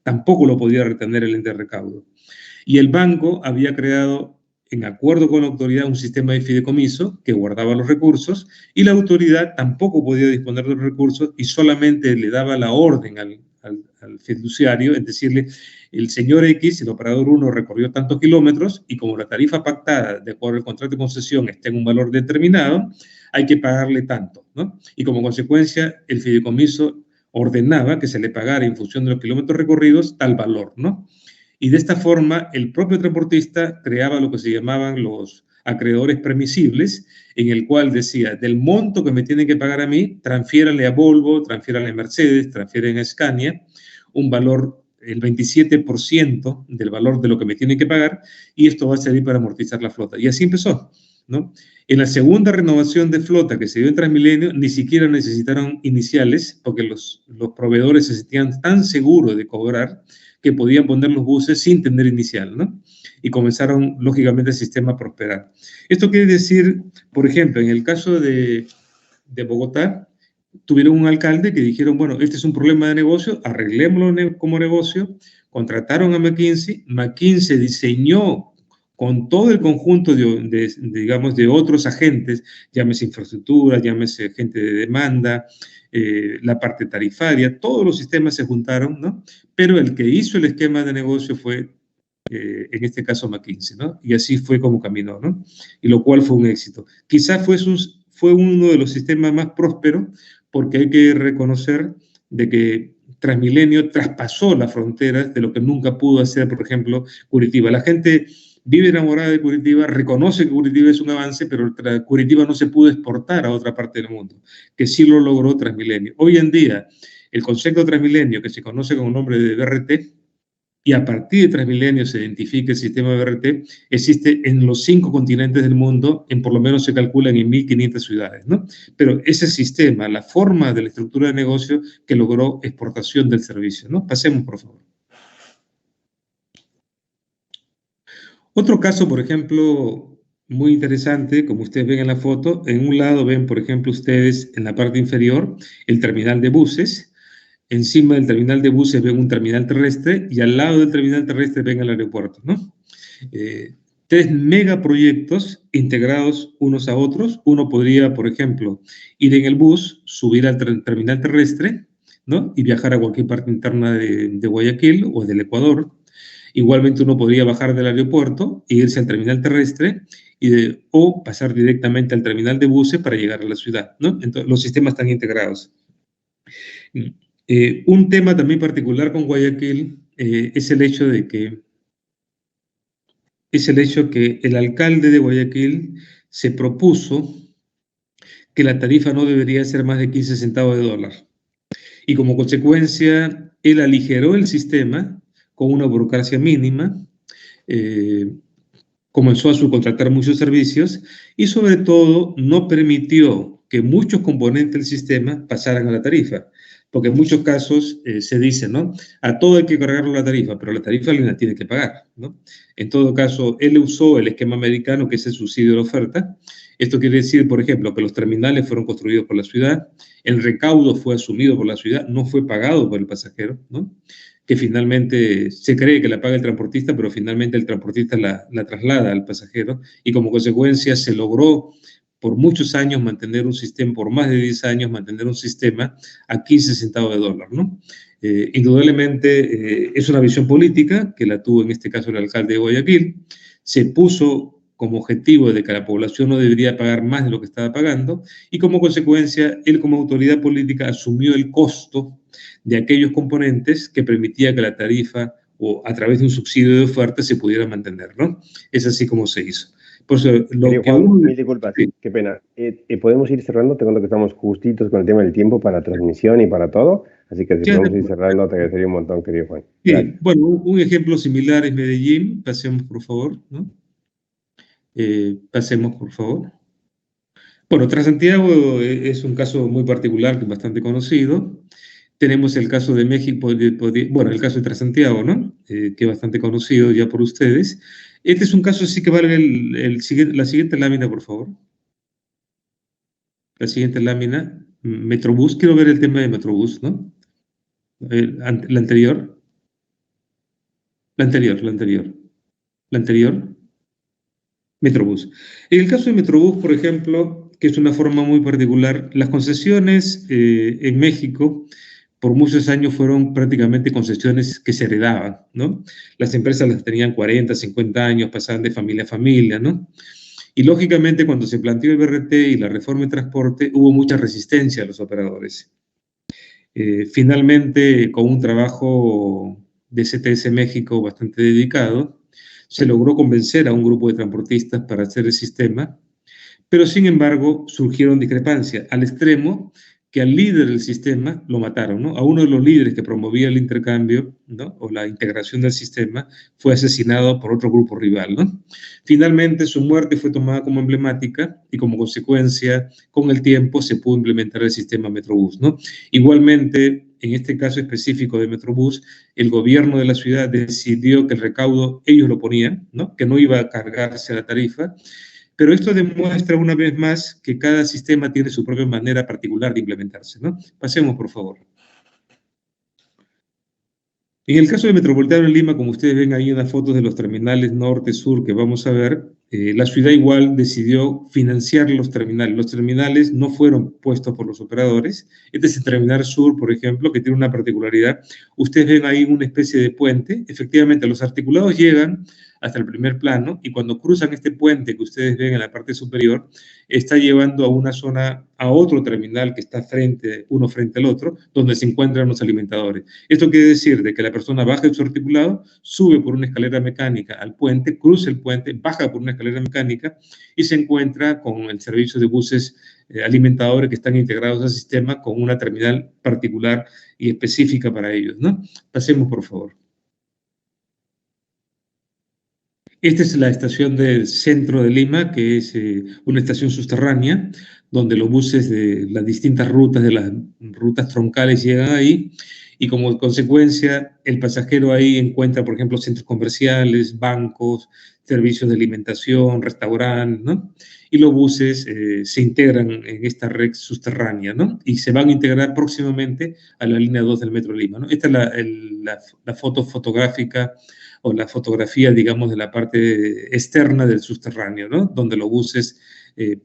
tampoco lo podía retener el ente de recaudo. Y el banco había creado, en acuerdo con la autoridad, un sistema de fideicomiso que guardaba los recursos, y la autoridad tampoco podía disponer de los recursos y solamente le daba la orden al fiduciario, es decirle, el señor X, el operador 1, recorrió tantos kilómetros y como la tarifa pactada de acuerdo al contrato de concesión está en un valor determinado, hay que pagarle tanto, ¿no? Y como consecuencia, el fideicomiso ordenaba que se le pagara en función de los kilómetros recorridos tal valor, ¿no? Y de esta forma, el propio transportista creaba lo que se llamaban los acreedores permisibles, en el cual decía, del monto que me tienen que pagar a mí, transfiérale a Volvo, transfiérale a Mercedes, transfieren a Scania, un valor, el 27% del valor de lo que me tienen que pagar, y esto va a servir para amortizar la flota. Y así empezó, ¿no? En la segunda renovación de flota que se dio en Transmilenio, ni siquiera necesitaron iniciales, porque los proveedores se sentían tan seguros de cobrar que podían poner los buses sin tener inicial, ¿no? Y comenzaron, lógicamente, el sistema a prosperar. Esto quiere decir, por ejemplo, en el caso de Bogotá, tuvieron un alcalde que dijeron, bueno, este es un problema de negocio, arreglémoslo como negocio, contrataron a McKinsey, McKinsey diseñó con todo el conjunto digamos, de otros agentes, llámese infraestructura, llámese gente de demanda, la parte tarifaria, todos los sistemas se juntaron, ¿no? Pero el que hizo el esquema de negocio fue, en este caso, McKinsey, ¿no? Y así fue como caminó, ¿no? Y lo cual fue un éxito. Quizás fue uno de los sistemas más prósperos, porque hay que reconocer de que Transmilenio traspasó las fronteras de lo que nunca pudo hacer, por ejemplo, Curitiba. La gente vive enamorada de Curitiba, reconoce que Curitiba es un avance, pero Curitiba no se pudo exportar a otra parte del mundo, que sí lo logró Transmilenio. Hoy en día, el concepto de Transmilenio, que se conoce con el nombre de BRT, y a partir de Transmilenio se identifica el sistema de BRT, existe en los 5 continentes del mundo, en por lo menos se calculan en 1.500 ciudades, ¿no? Pero ese sistema, la forma de la estructura de negocio que logró exportación del servicio, ¿no? Pasemos, por favor. Otro caso, por ejemplo, muy interesante, como ustedes ven en la foto, en un lado ven, por ejemplo, ustedes en la parte inferior, el terminal de buses. Encima del terminal de buses ven un terminal terrestre y al lado del terminal terrestre ven el aeropuerto, ¿no? 3 megaproyectos integrados unos a otros. Uno podría, por ejemplo, ir en el bus, subir al terminal terrestre, ¿no? Y viajar a cualquier parte interna de Guayaquil o del Ecuador. Igualmente uno podría bajar del aeropuerto e irse al terminal terrestre o pasar directamente al terminal de buses para llegar a la ciudad, ¿no? Entonces, los sistemas están integrados. Un tema también particular con Guayaquil es el hecho que el alcalde de Guayaquil se propuso que la tarifa no debería ser más de 15 centavos de dólar. Y como consecuencia, él aligeró el sistema con una burocracia mínima, comenzó a subcontratar muchos servicios y sobre todo no permitió que muchos componentes del sistema pasaran a la tarifa. Porque en muchos casos se dice, ¿no? A todo hay que cargarlo la tarifa, pero la tarifa alguien la tiene que pagar, ¿no? En todo caso, él usó el esquema americano, que es el subsidio de la oferta. Esto quiere decir, por ejemplo, que los terminales fueron construidos por la ciudad, el recaudo fue asumido por la ciudad, no fue pagado por el pasajero, ¿no? Que finalmente se cree que la paga el transportista, pero finalmente el transportista la traslada al pasajero y como consecuencia se logró por muchos años mantener un sistema, por más de 10 años mantener un sistema a 15 centavos de dólar, ¿no? Indudablemente es una visión política que la tuvo en este caso el alcalde de Guayaquil, se puso como objetivo de que la población no debería pagar más de lo que estaba pagando y como consecuencia él como autoridad política asumió el costo de aquellos componentes que permitía que la tarifa o a través de un subsidio de oferta se pudiera mantener, ¿no? Es así como se hizo. Por eso, Juan, mil disculpas, sí. Qué pena. ¿Podemos ir cerrando? Te cuento que estamos justitos con el tema del tiempo para transmisión y para todo, así que si podemos ir cerrando, te agradecería un montón, querido Juan. Sí, bueno, un ejemplo similar es Medellín, pasemos por favor, ¿no? Pasemos por favor. Bueno, Transantiago es un caso muy particular, que es bastante conocido. Tenemos el caso de México, bueno, el caso de Transantiago, ¿no? Que es bastante conocido ya por ustedes. Este es un caso, sí que vale la siguiente lámina, por favor. La siguiente lámina, Metrobús, quiero ver el tema de Metrobús, ¿no? La anterior. La anterior. La anterior. Metrobús. En el caso de Metrobús, por ejemplo, que es una forma muy particular, las concesiones en México por muchos años fueron prácticamente concesiones que se heredaban, ¿no? Las empresas las tenían 40, 50 años, pasaban de familia a familia, ¿no? Y lógicamente cuando se planteó el BRT y la reforma de transporte, hubo mucha resistencia a los operadores. Finalmente, con un trabajo de CTS México bastante dedicado, se logró convencer a un grupo de transportistas para hacer el sistema, pero sin embargo surgieron discrepancias al extremo que al líder del sistema lo mataron, ¿no? A uno de los líderes que promovía el intercambio, ¿no? O la integración del sistema fue asesinado por otro grupo rival, ¿no? Finalmente su muerte fue tomada como emblemática y como consecuencia con el tiempo se pudo implementar el sistema Metrobús, ¿no? Igualmente, en este caso específico de Metrobús, el gobierno de la ciudad decidió que el recaudo ellos lo ponían, ¿no? Que no iba a cargarse a la tarifa. Pero esto demuestra una vez más que cada sistema tiene su propia manera particular de implementarse, ¿no? Pasemos, por favor. En el caso de Metropolitano de Lima, como ustedes ven ahí en las fotos de los terminales norte-sur que vamos a ver, la ciudad igual decidió financiar los terminales. Los terminales no fueron puestos por los operadores. Este es el terminal sur, por ejemplo, que tiene una particularidad. Ustedes ven ahí una especie de puente. Efectivamente, los articulados llegan hasta el primer plano y cuando cruzan este puente que ustedes ven en la parte superior, está llevando a una zona, a otro terminal que está uno frente al otro, donde se encuentran los alimentadores. Esto quiere decir de que la persona baja de su articulado, sube por una escalera mecánica al puente, cruza el puente, baja por una escalera mecánica y se encuentra con el servicio de buses alimentadores que están integrados al sistema con una terminal particular y específica para ellos, ¿no? Pasemos, por favor. Esta es la estación del centro de Lima, que es una estación subterránea, donde los buses de las distintas rutas, de las rutas troncales llegan ahí, y como consecuencia el pasajero ahí encuentra, por ejemplo, centros comerciales, bancos, servicios de alimentación, restaurantes, ¿no? Y los buses se integran en esta red subterránea, ¿no? Y se van a integrar próximamente a la línea 2 del Metro Lima, ¿no? Esta es la foto fotográfica o la fotografía, digamos, de la parte externa del subterráneo, ¿no? Donde los buses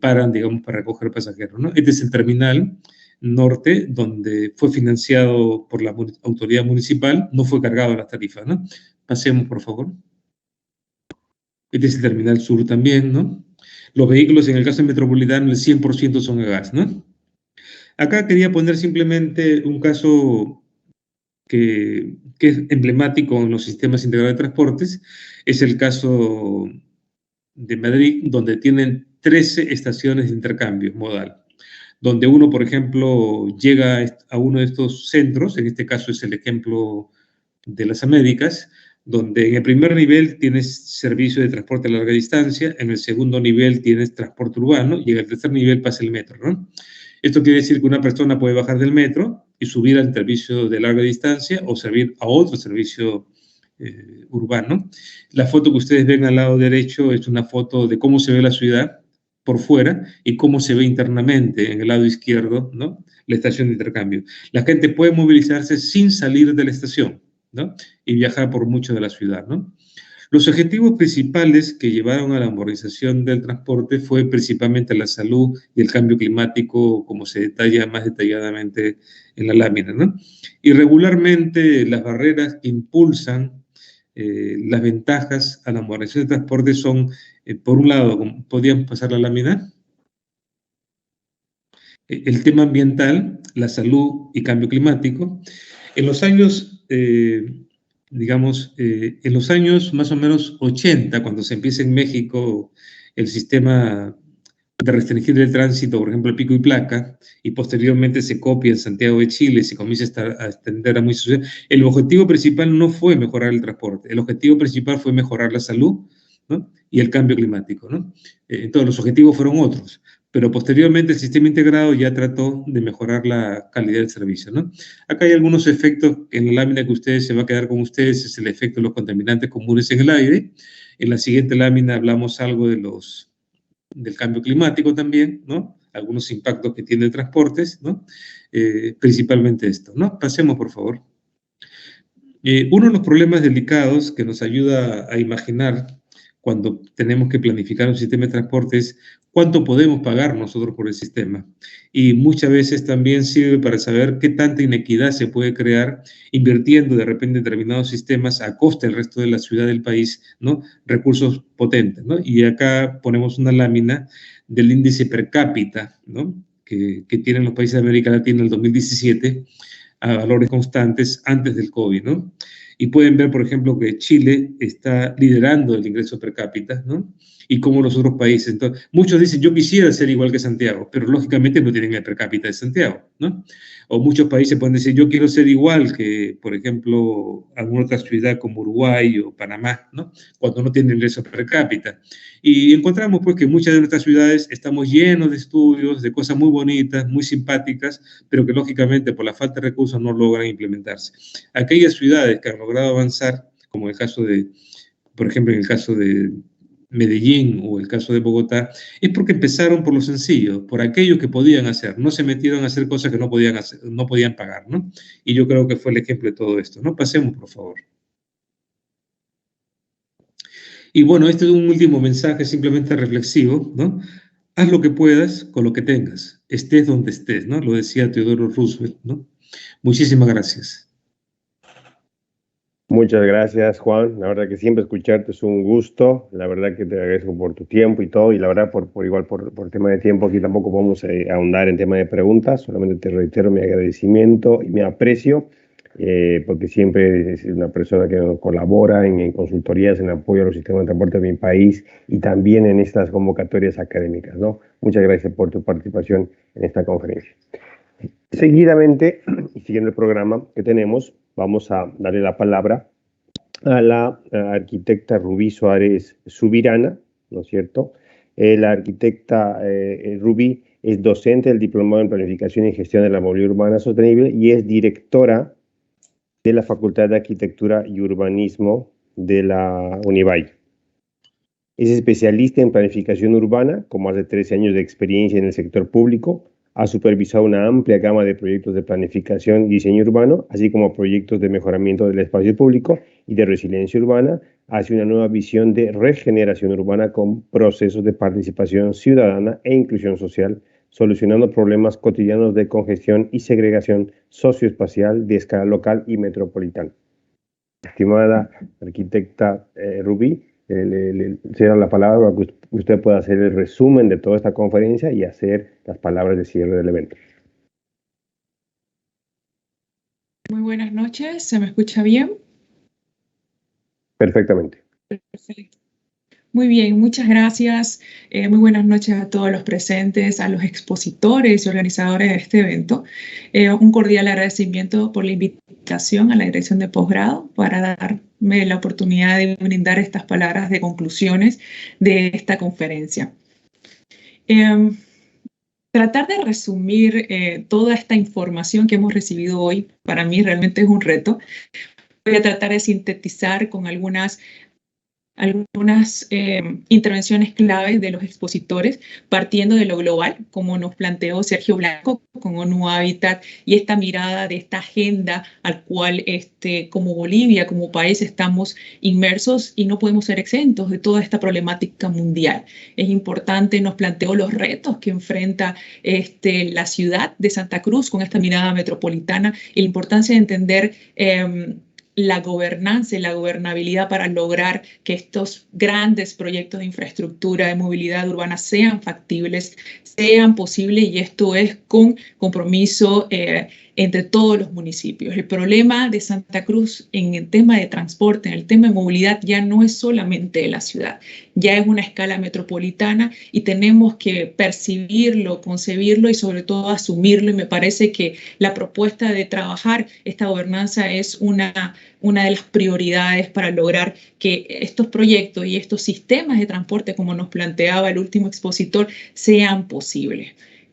paran, digamos, para recoger pasajeros, ¿no? Este es el terminal norte, donde fue financiado por la autoridad municipal, no fue cargado a las tarifas, ¿no? Pasemos, por favor. Este es el terminal sur también, ¿no? Los vehículos, en el caso metropolitano, el 100% son a gas, ¿no? Acá quería poner simplemente un caso que es emblemático en los sistemas integrados de transportes, es el caso de Madrid, donde tienen 13 estaciones de intercambio modal, donde uno, por ejemplo, llega a uno de estos centros, en este caso es el ejemplo de las Américas, donde en el primer nivel tienes servicio de transporte a larga distancia, en el segundo nivel tienes transporte urbano y en el tercer nivel pasa el metro, ¿no? Esto quiere decir que una persona puede bajar del metro y subir al servicio de larga distancia o servir a otro servicio urbano. La foto que ustedes ven al lado derecho es una foto de cómo se ve la ciudad por fuera y cómo se ve internamente en el lado izquierdo, ¿no? La estación de intercambio. La gente puede movilizarse sin salir de la estación, ¿no? Y viajar por mucho de la ciudad, ¿no? Los objetivos principales que llevaron a la modernización del transporte fue principalmente la salud y el cambio climático, como se detalla más detalladamente en la lámina, ¿no? Y regularmente las barreras que impulsan las ventajas a la modernización del transporte son, por un lado, ¿podríamos pasar la lámina? El tema ambiental, la salud y cambio climático. En los años digamos, en los años más o menos 80, cuando se empieza en México el sistema de restringir el tránsito, por ejemplo, el pico y placa, y posteriormente se copia en Santiago de Chile, se comienza a extender a muchas ciudades, el objetivo principal no fue mejorar el transporte, el objetivo principal fue mejorar la salud, ¿no? Y el cambio climático, ¿no? Entonces, los objetivos fueron otros, pero posteriormente el sistema integrado ya trató de mejorar la calidad del servicio, ¿no? Acá hay algunos efectos en la lámina que ustedes se va a quedar con ustedes, es el efecto de los contaminantes comunes en el aire. En la siguiente lámina hablamos algo del cambio climático también, ¿no? Algunos impactos que tiene transportes, ¿no? Principalmente esto, ¿no? Pasemos, por favor. Uno de los problemas delicados que nos ayuda a imaginar cuando tenemos que planificar un sistema de transporte es cuánto podemos pagar nosotros por el sistema. Y muchas veces también sirve para saber qué tanta inequidad se puede crear invirtiendo de repente en determinados sistemas a costa del resto de la ciudad del país, ¿no? Recursos potentes, ¿no? Y acá ponemos una lámina del índice per cápita, ¿no? Que tienen los países de América Latina en el 2017 a valores constantes antes del COVID, ¿no? Y pueden ver, por ejemplo, que Chile está liderando el ingreso per cápita, ¿no? Y como los otros países. Entonces, muchos dicen, yo quisiera ser igual que Santiago, pero lógicamente no tienen el per cápita de Santiago, ¿no? O muchos países pueden decir, yo quiero ser igual que, por ejemplo, alguna otra ciudad como Uruguay o Panamá, ¿no? Cuando no tienen ingreso per cápita. Y encontramos, pues, que muchas de nuestras ciudades estamos llenos de estudios, de cosas muy bonitas, muy simpáticas, pero que lógicamente por la falta de recursos no logran implementarse. Aquellas ciudades que han logrado avanzar, como el caso de, por ejemplo, en el caso de Medellín o el caso de Bogotá, es porque empezaron por lo sencillo, por aquello que podían hacer, no se metieron a hacer cosas que no podían hacer, no podían pagar, ¿no? Y yo creo que fue el ejemplo de todo esto, ¿no? Pasemos, por favor. Y bueno, este es un último mensaje simplemente reflexivo, ¿no? Haz lo que puedas con lo que tengas, estés donde estés, ¿no? Lo decía Theodore Roosevelt, ¿no? Muchísimas gracias. Muchas gracias, Juan. La verdad que siempre escucharte es un gusto. La verdad que te agradezco por tu tiempo y todo. Y la verdad, por tema de tiempo, aquí tampoco podemos ahondar en tema de preguntas. Solamente te reitero mi agradecimiento y mi aprecio, porque siempre es una persona que colabora en consultorías, en apoyo a los sistemas de transporte de mi país y también en estas convocatorias académicas, ¿no? Muchas gracias por tu participación en esta conferencia. Seguidamente, y siguiendo el programa que tenemos, vamos a darle la palabra a la arquitecta Rubí Suárez Subirana, ¿no es cierto? La arquitecta Rubí es docente del Diplomado en Planificación y Gestión de la Movilidad Urbana Sostenible y es directora de la Facultad de Arquitectura y Urbanismo de la Univalle. Es especialista en planificación urbana, con más de 13 años de experiencia en el sector público. Ha supervisado una amplia gama de proyectos de planificación y diseño urbano, así como proyectos de mejoramiento del espacio público y de resiliencia urbana, hacia una nueva visión de regeneración urbana con procesos de participación ciudadana e inclusión social, solucionando problemas cotidianos de congestión y segregación socioespacial de escala local y metropolitana. Estimada arquitecta Rubí, le cedo la palabra para que usted pueda hacer el resumen de toda esta conferencia y hacer las palabras de cierre del evento. Muy buenas noches, ¿se me escucha bien? Perfectamente. Perfecto. Muy bien, muchas gracias. Muy buenas noches a todos los presentes, a los expositores y organizadores de este evento. Un cordial agradecimiento por la invitación a la dirección de posgrado para darme la oportunidad de brindar estas palabras de conclusiones de esta conferencia. Tratar de resumir toda esta información que hemos recibido hoy, para mí realmente es un reto. Voy a tratar de sintetizar con algunas intervenciones claves de los expositores, partiendo de lo global, como nos planteó Sergio Blanco con ONU Habitat, y esta mirada de esta agenda al cual como Bolivia, como país, estamos inmersos y no podemos ser exentos de toda esta problemática mundial. Es importante, nos planteó los retos que enfrenta la ciudad de Santa Cruz con esta mirada metropolitana y la importancia de entender la gobernanza y la gobernabilidad para lograr que estos grandes proyectos de infraestructura, de movilidad urbana sean factibles, sean posibles, y esto es con compromiso entre todos los municipios. El problema de Santa Cruz en el tema de transporte, en el tema de movilidad, ya no es solamente de la ciudad, ya es una escala metropolitana y tenemos que percibirlo, concebirlo y sobre todo asumirlo, y me parece que la propuesta de trabajar esta gobernanza es una de las prioridades para lograr que estos proyectos y estos sistemas de transporte, como nos planteaba el último expositor, sean posibles.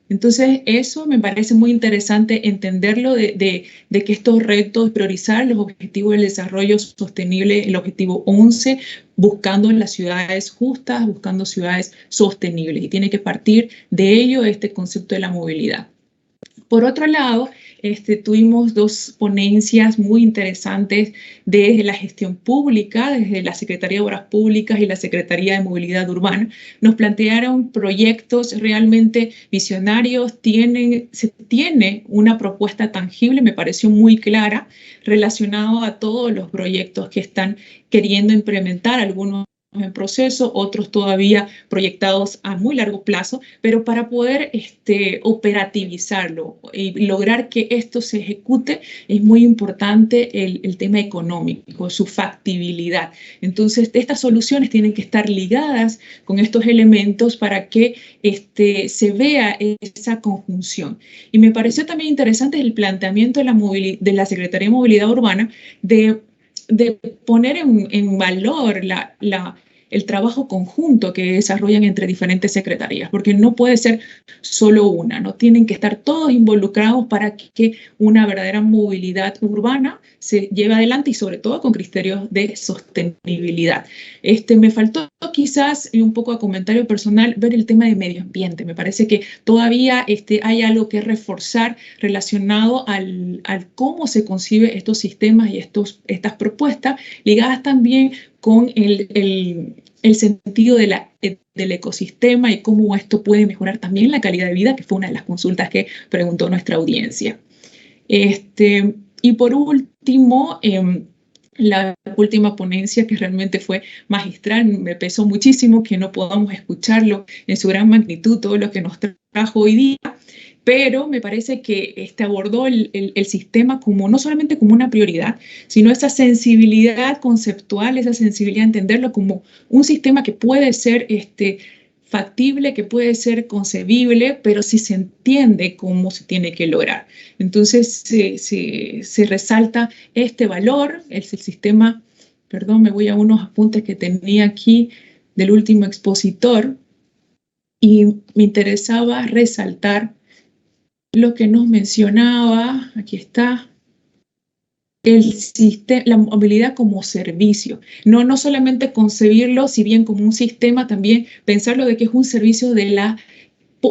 Entonces, eso me parece muy interesante entenderlo de que estos retos, priorizar los objetivos del desarrollo sostenible, el objetivo 11, buscando en las ciudades justas, buscando ciudades sostenibles. Y tiene que partir de ello este concepto de la movilidad. Por otro lado, tuvimos dos ponencias muy interesantes desde la gestión pública, desde la Secretaría de Obras Públicas y la Secretaría de Movilidad Urbana. Nos plantearon proyectos realmente visionarios, se tiene una propuesta tangible, me pareció muy clara, relacionado a todos los proyectos que están queriendo implementar, algunos en proceso, otros todavía proyectados a muy largo plazo, pero para poder operativizarlo y lograr que esto se ejecute es muy importante el tema económico, su factibilidad. Entonces, estas soluciones tienen que estar ligadas con estos elementos para que se vea esa conjunción. Y me pareció también interesante el planteamiento de la Secretaría de Movilidad Urbana de poner en valor el trabajo conjunto que desarrollan entre diferentes secretarías, porque no puede ser solo una, no tienen que estar todos involucrados para que una verdadera movilidad urbana se lleve adelante y sobre todo con criterios de sostenibilidad. Me faltó quizás, y un poco a comentario personal, ver el tema de medio ambiente. Me parece que todavía hay algo que reforzar relacionado al cómo se concibe estos sistemas y estas propuestas, ligadas también con el sentido del ecosistema y cómo esto puede mejorar también la calidad de vida, que fue una de las consultas que preguntó nuestra audiencia. Y por último, la última ponencia, que realmente fue magistral, me pesó muchísimo que no podamos escucharlo en su gran magnitud, todo lo que nos trajo hoy día, pero me parece que abordó el sistema no solamente como una prioridad, sino esa sensibilidad conceptual, esa sensibilidad a entenderlo como un sistema que puede ser factible, que puede ser concebible, pero si se entiende cómo se tiene que lograr. Entonces se resalta este valor, es el sistema, perdón, me voy a unos apuntes que tenía aquí del último expositor, y me interesaba resaltar lo que nos mencionaba, aquí está, la movilidad como servicio. No solamente concebirlo, si bien como un sistema, también pensarlo de que es un servicio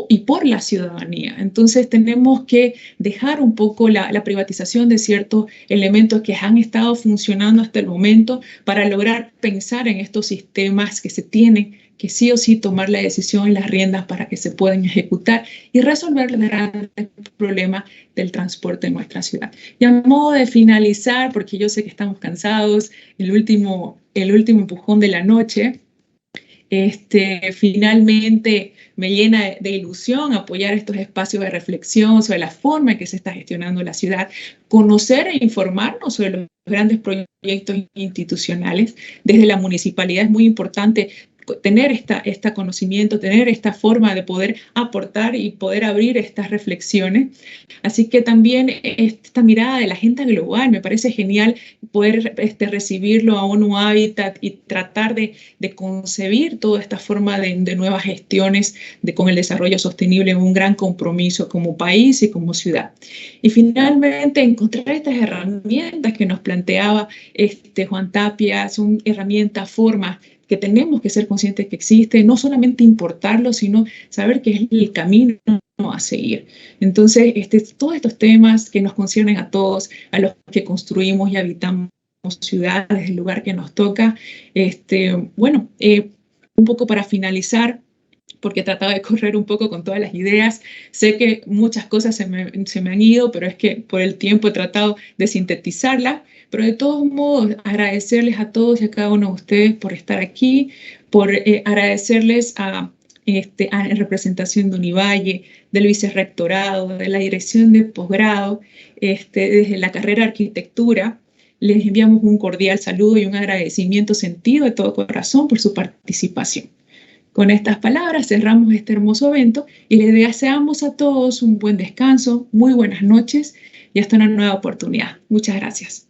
y por la ciudadanía. Entonces tenemos que dejar un poco la privatización de ciertos elementos que han estado funcionando hasta el momento para lograr pensar en estos sistemas que se tienen que sí o sí tomar la decisión y las riendas para que se puedan ejecutar y resolver el gran problema del transporte en nuestra ciudad. Y a modo de finalizar, porque yo sé que estamos cansados, el último empujón de la noche, finalmente me llena de ilusión apoyar estos espacios de reflexión sobre la forma en que se está gestionando la ciudad, conocer e informarnos sobre los grandes proyectos institucionales. Desde la municipalidad es muy importante tener este conocimiento, tener esta forma de poder aportar y poder abrir estas reflexiones. Así que también esta mirada de la agenda global, me parece genial poder recibirlo a ONU Habitat y tratar de concebir toda esta forma de nuevas gestiones con el desarrollo sostenible en un gran compromiso como país y como ciudad. Y finalmente encontrar estas herramientas que nos planteaba Juan Tapia, son herramientas, formas que tenemos que ser conscientes que existe, no solamente importarlo, sino saber que es el camino a seguir. Entonces, todos estos temas que nos conciernen a todos, a los que construimos y habitamos ciudades, el lugar que nos toca, un poco para finalizar, porque trataba de correr un poco con todas las ideas. Sé que muchas cosas se me han ido, pero es que por el tiempo he tratado de sintetizarlas. Pero de todos modos, agradecerles a todos y a cada uno de ustedes por estar aquí, por agradecerles en representación de Univalle, del vicerrectorado, de la dirección de posgrado, desde la carrera de arquitectura. Les enviamos un cordial saludo y un agradecimiento sentido de todo corazón por su participación. Con estas palabras cerramos este hermoso evento y les deseamos a todos un buen descanso, muy buenas noches y hasta una nueva oportunidad. Muchas gracias.